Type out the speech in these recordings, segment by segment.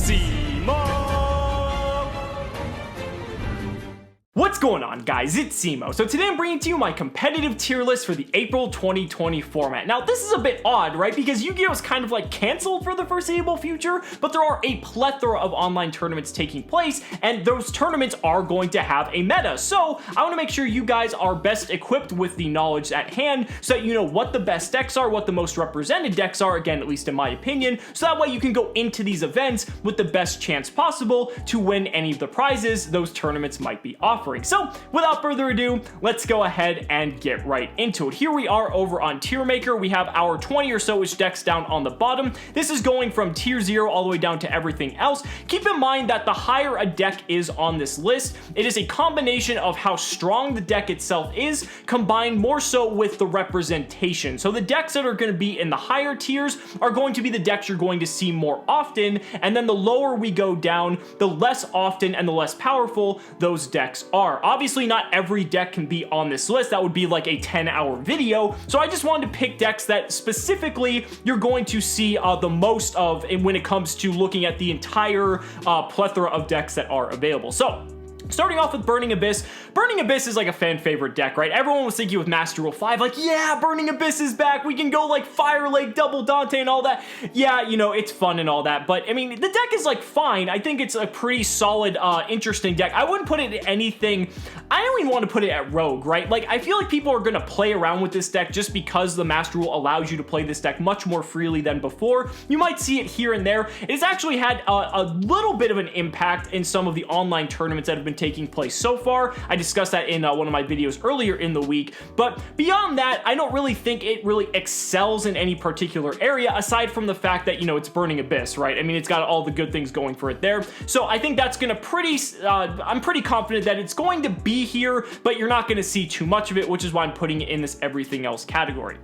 Cimoooooooo! What's going on, guys? It's Cimo. So today I'm bringing to you my competitive tier list for the April 2020 format. Now, this is a bit odd, right? Because Yu-Gi-Oh! Is kind of like canceled for the foreseeable future, but there are a plethora of online tournaments taking place, and those tournaments are going to have a meta. So I want to make sure you guys are best equipped with the knowledge at hand so that you know what the best decks are, what the most represented decks are, again, at least in my opinion, so that way you can go into these events with the best chance possible to win any of the prizes those tournaments might be offering. So without further ado, let's go ahead and get right into it. Here we are over on Tier Maker. We have our 20 or so-ish decks down on the bottom. This is going from tier 0 all the way down to everything else. Keep in mind that the higher a deck is on this list, it is a combination of how strong the deck itself is, combined more so with the representation. So the decks that are going to be in the higher tiers are going to be the decks you're going to see more often, and then the lower we go down, the less often and the less powerful those decks are. Obviously, not every deck can be on this list. That would be like a 10-hour video. So I just wanted to pick decks that specifically you're going to see the most of when it comes to looking at the entire plethora of decks that are available. So starting off with Burning Abyss. Burning Abyss is like a fan favorite deck, right? Everyone was thinking with Master Rule 5, like, yeah, Burning Abyss is back. We can go like Fire Lake, Double Dante and all that. Yeah, you know, it's fun and all that. But I mean, the deck is like fine. I think it's a pretty solid, interesting deck. I wouldn't put it at anything. I don't even want to put it at Rogue, right? Like, I feel like people are going to play around with this deck just because the Master Rule allows you to play this deck much more freely than before. You might see it here and there. It has actually had a little bit of an impact in some of the online tournaments that have been taking place so far. I discussed that in one of my videos earlier in the week, but beyond that, I don't really think it really excels in any particular area aside from the fact that, you know, it's Burning Abyss, right? I mean, it's got all the good things going for it there. So I think that's gonna I'm pretty confident that it's going to be here, but you're not gonna see too much of it, which is why I'm putting it in this everything else category.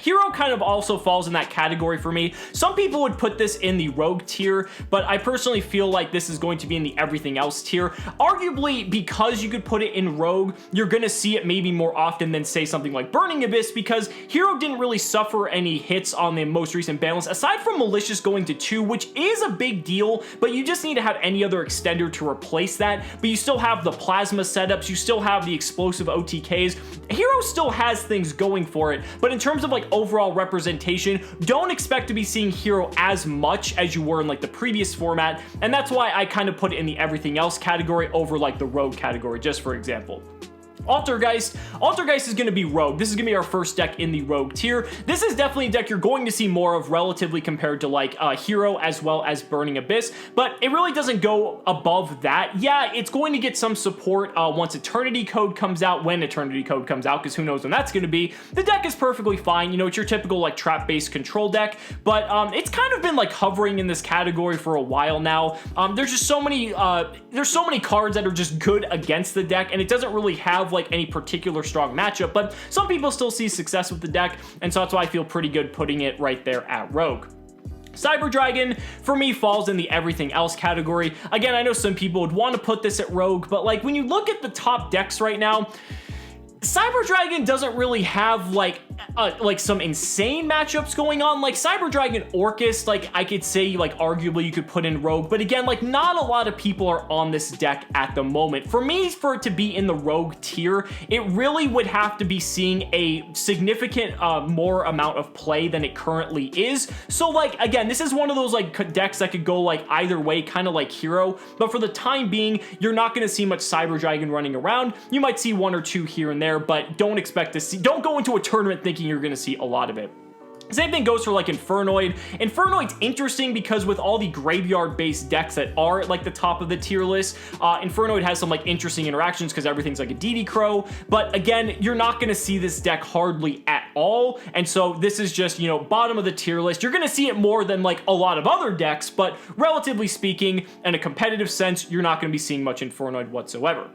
Hero kind of also falls in that category for me. Some people would put this in the Rogue tier, but I personally feel like this is going to be in the everything else tier. Arguably, because you could put it in Rogue, you're gonna see it maybe more often than, say, something like Burning Abyss, because Hero didn't really suffer any hits on the most recent balance, aside from Malicious going to 2, which is a big deal, but you just need to have any other extender to replace that. But you still have the Plasma setups, you still have the explosive OTKs. Hero still has things going for it, but in terms of like overall representation, don't expect to be seeing Hero as much as you were in like the previous format, and that's why I kind of put it in the everything else category over like the Rogue category, just for example. Altergeist is going to be Rogue. This is going to be our first deck in the Rogue tier. This is definitely a deck you're going to see more of relatively compared to like Hero as well as Burning Abyss, but it really doesn't go above that. Yeah, it's going to get some support once Eternity Code comes out, when Eternity Code comes out, because who knows when that's going to be. The deck is perfectly fine. You know, it's your typical like trap-based control deck, but it's kind of been like hovering in this category for a while now. There's just so many cards that are just good against the deck, and it doesn't really have like any particular strong matchup, but some people still see success with the deck, and so that's why I feel pretty good putting it right there at Rogue. Cyber Dragon, for me, falls in the everything else category. Again, I know some people would want to put this at Rogue, but like when you look at the top decks right now, Cyber Dragon doesn't really have like some insane matchups going on. Like Cyber Dragon Orcas, like I could say like arguably you could put in Rogue, but again, like not a lot of people are on this deck at the moment. For me, for it to be in the Rogue tier, it really would have to be seeing a significant more amount of play than it currently is. So like, again, this is one of those like decks that could go like either way, kind of like Hero, but for the time being, you're not going to see much Cyber Dragon running around. You might see one or two here and there, but don't go into a tournament thinking you're going to see a lot of it. Same thing goes for like Infernoid. Infernoid's interesting because with all the graveyard-based decks that are at like the top of the tier list, Infernoid has some like interesting interactions because everything's like a DD Crow. But again, you're not going to see this deck hardly at all. And so this is just, you know, bottom of the tier list. You're going to see it more than like a lot of other decks, but relatively speaking, in a competitive sense, you're not going to be seeing much Infernoid whatsoever.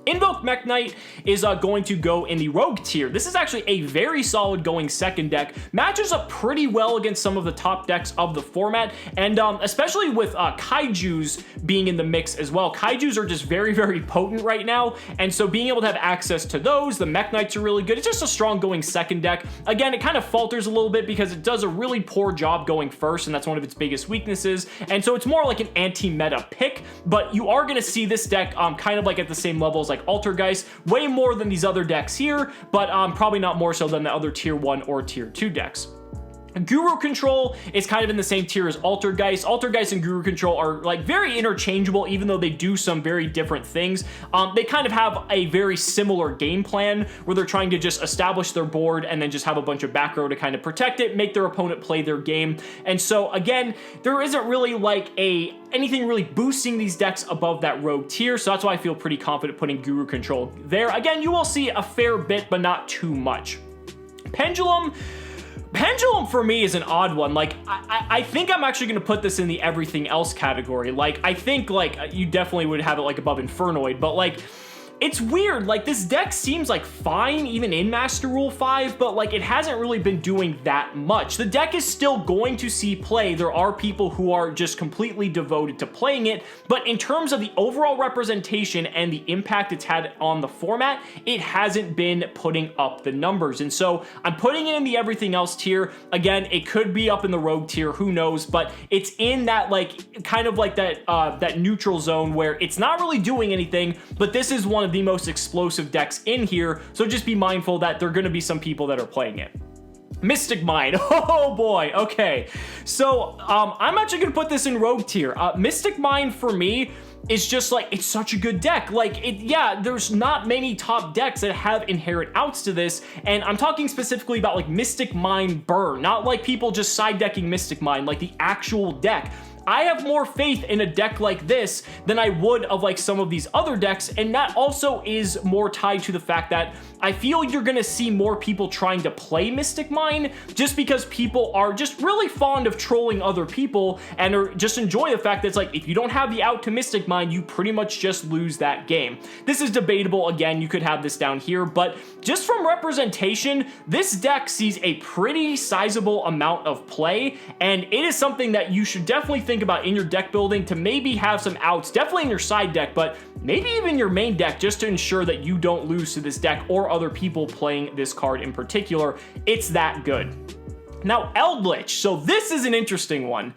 Invoke MCknight is going to go in the Rogue tier. This is actually a very solid going second deck. Matches up pretty well against some of the top decks of the format, and especially with Kaijus being in the mix as well. Kaijus are just very, very potent right now, and so being able to have access to those, the MCknights are really good. It's just a strong going second deck. Again, it kind of falters a little bit because it does a really poor job going first, and that's one of its biggest weaknesses, and so it's more like an anti-meta pick, but you are going to see this deck kind of like at the same level as like Altergeist, way more than these other decks here, but probably not more so than the other tier 1 or tier 2 decks. Guru Control is kind of in the same tier as Altergeist. Altergeist and Guru Control are like very interchangeable, even though they do some very different things. They kind of have a very similar game plan where they're trying to just establish their board and then just have a bunch of back row to kind of protect it, make their opponent play their game. And so again, there isn't really like anything really boosting these decks above that Rogue tier, so that's why I feel pretty confident putting Guru Control there. Again, you will see a fair bit, but not too much. Pendulum for me is an odd one. Like, I think I'm actually going to put this in the everything else category. Like, I think, like, you definitely would have it, like, above Infernoid, but, like, it's weird. Like, this deck seems like fine even in Master Rule 5, but like it hasn't really been doing that much. The deck is still going to see play. There are people who are just completely devoted to playing it, but in terms of the overall representation and the impact it's had on the format, it hasn't been putting up the numbers. And so I'm putting it in the everything else tier. Again, it could be up in the Rogue tier, who knows, but it's in that like kind of like that neutral zone where it's not really doing anything, but this is one of the most explosive decks in here, so just be mindful that there are going to be some people that are playing it. Mystic Mind, oh boy, okay. So I'm actually going to put this in Rogue tier. Mystic Mind for me is just like, it's such a good deck. Like, yeah, there's not many top decks that have inherent outs to this, and I'm talking specifically about like Mystic Mind Burn, not like people just side decking Mystic Mind, like the actual deck. I have more faith in a deck like this than I would of like some of these other decks, and that also is more tied to the fact that I feel you're gonna see more people trying to play Mystic Mind just because people are just really fond of trolling other people and are just enjoy the fact that it's like, if you don't have the out to Mystic Mind, you pretty much just lose that game. This is debatable. Again, you could have this down here, but just from representation, this deck sees a pretty sizable amount of play, and it is something that you should definitely think about in your deck building to maybe have some outs, definitely in your side deck, but maybe even your main deck, just to ensure that you don't lose to this deck or other people playing this card in particular. It's that good. Now, Eldritch. So this is an interesting one.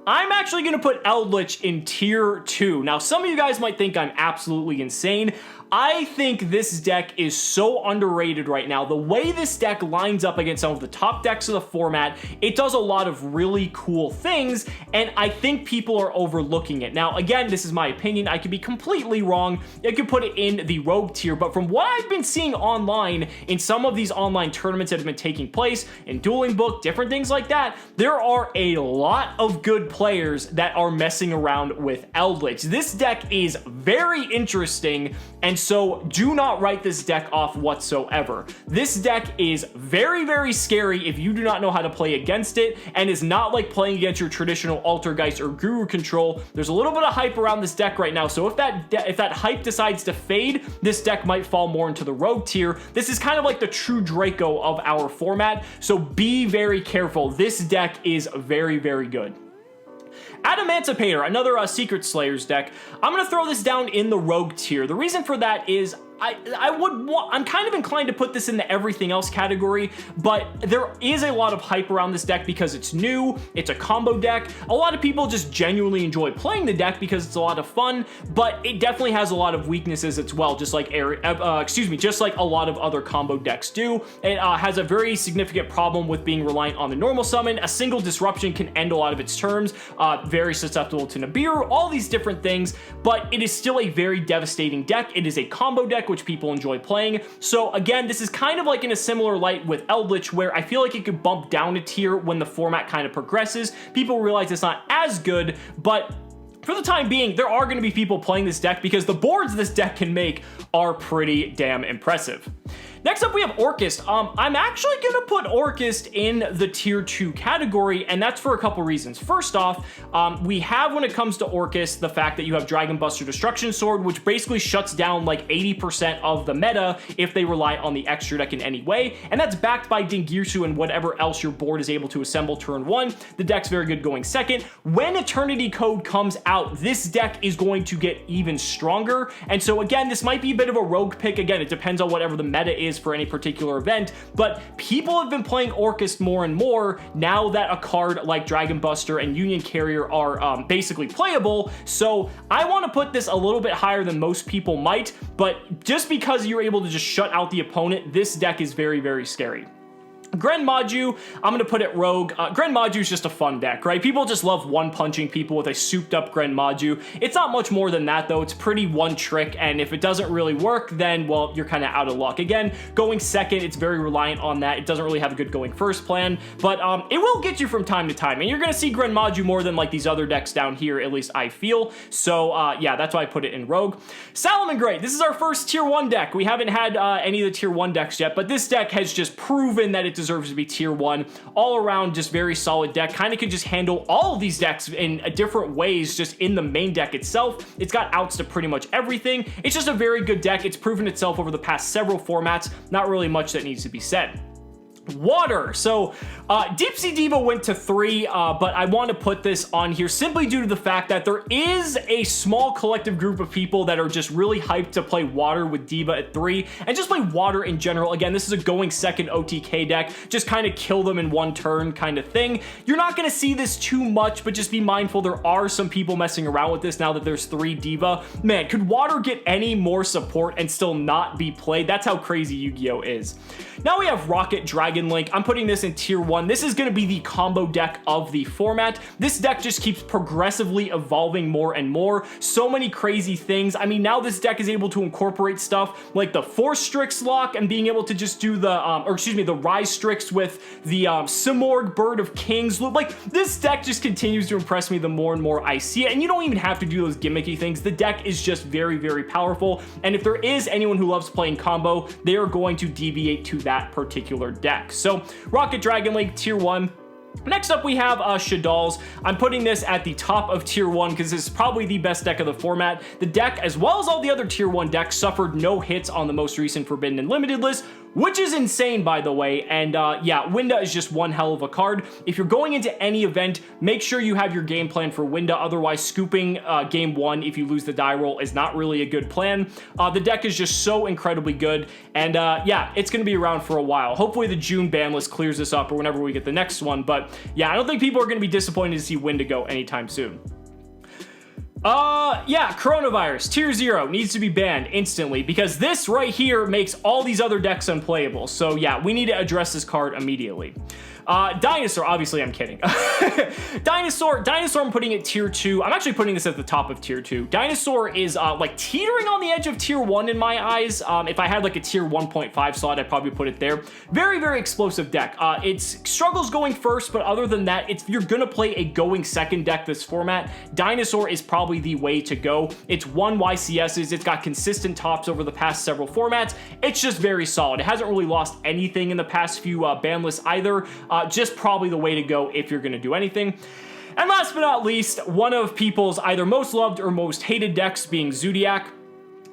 I'm actually going to put Eldritch in tier 2. Now, some of you guys might think I'm absolutely insane. I think this deck is so underrated right now. The way this deck lines up against some of the top decks of the format, it does a lot of really cool things, and I think people are overlooking it. Now, again, this is my opinion. I could be completely wrong. I could put it in the Rogue tier, but from what I've been seeing online in some of these online tournaments that have been taking place, in Dueling Book, different things like that, there are a lot of good players that are messing around with Eldritch. This deck is very interesting, and so do not write this deck off whatsoever. This deck is very, very scary if you do not know how to play against it, and is not like playing against your traditional Altergeist or Guru Control. There's a little bit of hype around this deck right now, so if that hype decides to fade, this deck might fall more into the Rogue tier. This is kind of like the true Draco of our format, so be very careful. This deck is very, very good. Adamantipator, another Secret Slayers deck. I'm going to throw this down in the Rogue tier. The reason for that is I'm kind of inclined to put this in the everything else category, but there is a lot of hype around this deck because it's new, it's a combo deck. A lot of people just genuinely enjoy playing the deck because it's a lot of fun, but it definitely has a lot of weaknesses as well, just like just like a lot of other combo decks do. It has a very significant problem with being reliant on the normal summon. A single disruption can end a lot of its turns, very susceptible to Nibiru, all these different things, but it is still a very devastating deck. It is a combo deck which people enjoy playing. So again, this is kind of like in a similar light with Eldritch, where I feel like it could bump down a tier when the format kind of progresses. People realize it's not as good, but for the time being, there are going to be people playing this deck because the boards this deck can make are pretty damn impressive. Next up, we have Orcas. I'm actually gonna put Orcas in the tier 2 category, and that's for a couple reasons. First off, we have, when it comes to Orcas, the fact that you have Dragon Buster Destruction Sword, which basically shuts down like 80% of the meta if they rely on the extra deck in any way, and that's backed by Dingirsu and whatever else your board is able to assemble turn 1. The deck's very good going second. When Eternity Code comes out, this deck is going to get even stronger, and so again, this might be a bit of a rogue pick. Again, it depends on whatever the meta is for any particular event, but people have been playing Orcas more and more now that a card like Dragon Buster and Union Carrier are basically playable, so I want to put this a little bit higher than most people might, but just because you're able to just shut out the opponent, this deck is very, very scary. Gren Maju, I'm going to put it rogue. Gren Maju is just a fun deck, right? People just love one-punching people with a souped-up Gren Maju. It's not much more than that, though. It's pretty one-trick, and if it doesn't really work, then, well, you're kind of out of luck. Again, going second, it's very reliant on that. It doesn't really have a good going first plan, but it will get you from time to time, and you're going to see Gren Maju more than, like, these other decks down here, at least I feel. So, yeah, that's why I put it in rogue. Salamangreat, this is our first tier 1 deck. We haven't had any of the tier 1 decks yet, but this deck has just proven that it deserves to be tier 1. All around, just very solid deck. Kind of could just handle all of these decks in different ways just in the main deck itself. It's got outs to pretty much everything. It's just a very good deck. It's proven itself over the past several formats. Not really much that needs to be said. Water. So Deep Sea Deva went to 3, but I want to put this on here simply due to the fact that there is a small collective group of people that are just really hyped to play Water with Deva at 3 and just play Water in general. Again, this is a going second OTK deck, just kind of kill them in one turn kind of thing. You're not going to see this too much, but just be mindful there are some people messing around with this now that there's 3 Deva. Man, could Water get any more support and still not be played? That's how crazy Yu-Gi-Oh is. Now we have Rocket Dragon Link. I'm putting this in tier 1. This is going to be the combo deck of the format. This deck just keeps progressively evolving more and more. So many crazy things. I mean, now this deck is able to incorporate stuff like the Force Strix lock and being able to just do the, the Rise Strix with the Cimoooooooo Bird of Kings loop. Like, this deck just continues to impress me the more and more I see it, and you don't even have to do those gimmicky things. The deck is just very, very powerful, and if there is anyone who loves playing combo, they are going to deviate to that particular deck. So Rocket Dragon Link, tier 1. Next up, we have Shadal's. I'm putting this at the top of tier 1 because this is probably the best deck of the format. The deck, as well as all the other tier 1 decks, suffered no hits on the most recent Forbidden and Limited list, which is insane, by the way. And yeah, Winda is just one hell of a card. If you're going into any event, make sure you have your game plan for Winda. Otherwise, scooping game 1 if you lose the die roll is not really a good plan. The deck is just so incredibly good. And yeah, it's going to be around for a while. Hopefully the June ban list clears this up or whenever we get the next one. But yeah, I don't think people are going to be disappointed to see Winda go anytime soon. Yeah, Coronavirus, tier 0, needs to be banned instantly because this right here makes all these other decks unplayable. So yeah, we need to address this card immediately. Dinosaur, obviously I'm kidding. Dinosaur, I'm putting it tier 2. I'm actually putting this at the top of tier 2. Dinosaur is like teetering on the edge of tier 1 in my eyes. If I had like a tier 1.5 slot, I'd probably put it there. Very, very explosive deck. It struggles going first, but other than that, if you're gonna play a going second deck this format, Dinosaur is probably the way to go. It's 1 YCSs, it's got consistent tops over the past several formats. It's just very solid. It hasn't really lost anything in the past few ban lists either. Just probably the way to go if you're going to do anything. And last but not least, one of people's either most loved or most hated decks being Zodiac.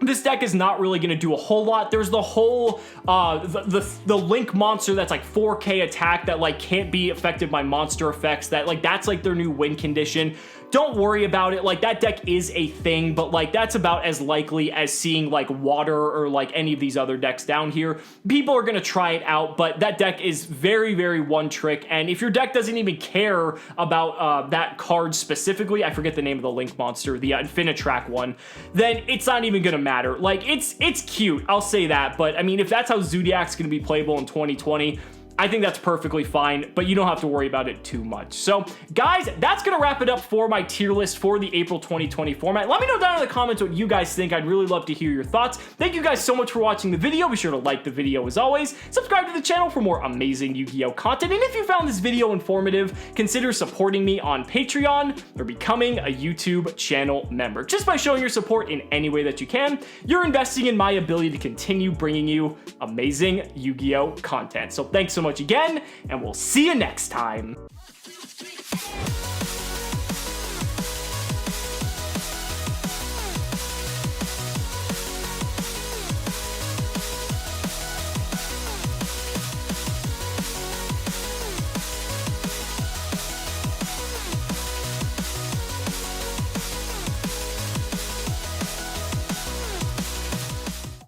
This deck is not really going to do a whole lot. There's the whole, the Link monster that's like 4K attack that like can't be affected by monster effects. That like that's like their new win condition. Don't worry about it. Like, that deck is a thing, but like that's about as likely as seeing like Water or like any of these other decks down here. People are going to try it out, but that deck is very, very one trick. And if your deck doesn't even care about that card specifically, I forget the name of the Link monster, the Infinitrack one, then it's not even going to matter. Like, it's cute, I'll say that. But I mean, if that's how Zodiac's going to be playable in 2020, I think that's perfectly fine, but you don't have to worry about it too much. So guys, that's gonna wrap it up for my tier list for the April 2020 format. Let me know down in the comments what you guys think. I'd really love to hear your thoughts. Thank you guys so much for watching the video. Be sure to like the video as always. Subscribe to the channel for more amazing Yu-Gi-Oh content. And if you found this video informative, consider supporting me on Patreon or becoming a YouTube channel member. Just by showing your support in any way that you can, you're investing in my ability to continue bringing you amazing Yu-Gi-Oh content. So thanks so much again, and we'll see you next time.